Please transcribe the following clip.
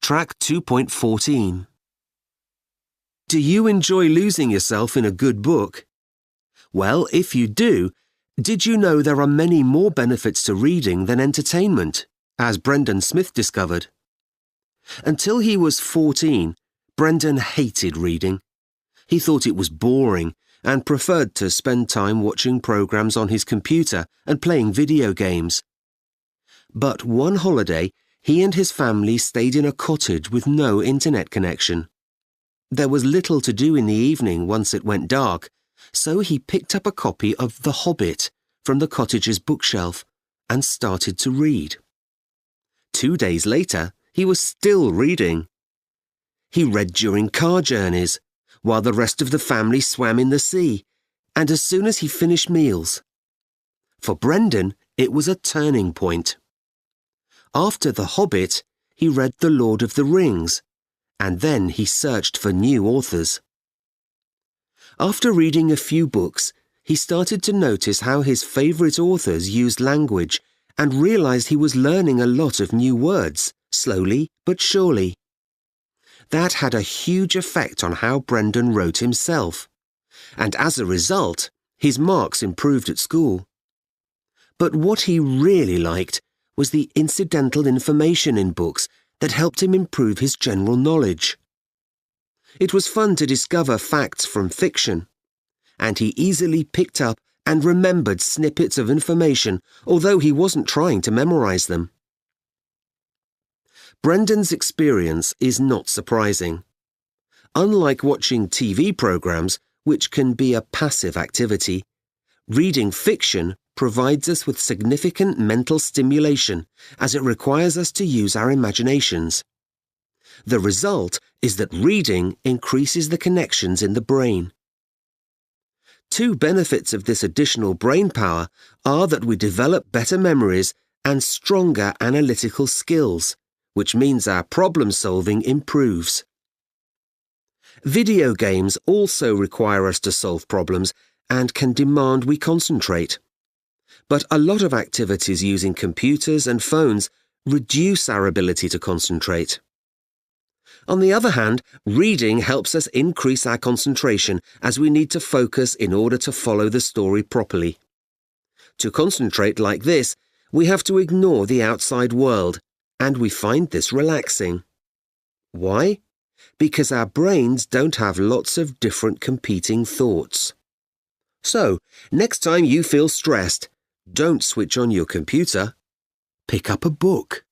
Track 2.14. Do you enjoy losing yourself in a good book? Well, if you do, did you know there are many more benefits to reading than entertainment, as Brendan Smith discovered? Until he was 14, Brendan hated reading. He thought it was boring and preferred to spend time watching programs on his computer and playing video games. But one holiday, he and his family stayed in a cottage with no internet connection. There was little to do in the evening once it went dark, so he picked up a copy of The Hobbit from the cottage's bookshelf and started to read. 2 days later, he was still reading. He read during car journeys, while the rest of the family swam in the sea, and as soon as he finished meals. For Brendan, it was a turning point. After The Hobbit, he read The Lord of the Rings, and then he searched for new authors. After reading a few books, he started to notice how his favourite authors used language and realised he was learning a lot of new words, slowly but surely. That had a huge effect on how Brendan wrote himself, and as a result, his marks improved at school. But what he really liked was the incidental information in books that helped him improve his general knowledge. It was fun to discover facts from fiction, and he easily picked up and remembered snippets of information, although he wasn't trying to memorize them. Brendan's experience is not surprising. Unlike watching TV programs, which can be a passive activity, reading fiction provides us with significant mental stimulation as it requires us to use our imaginations. The result is that reading increases the connections in the brain. Two benefits of this additional brain power are that we develop better memories and stronger analytical skills, which means our problem-solving improves. Video games also require us to solve problems and can demand we concentrate. But a lot of activities using computers and phones reduce our ability to concentrate. On the other hand, reading helps us increase our concentration as we need to focus in order to follow the story properly. To concentrate like this, we have to ignore the outside world, and we find this relaxing. Why? Because our brains don't have lots of different competing thoughts. So, next time you feel stressed, don't switch on your computer. Pick up a book.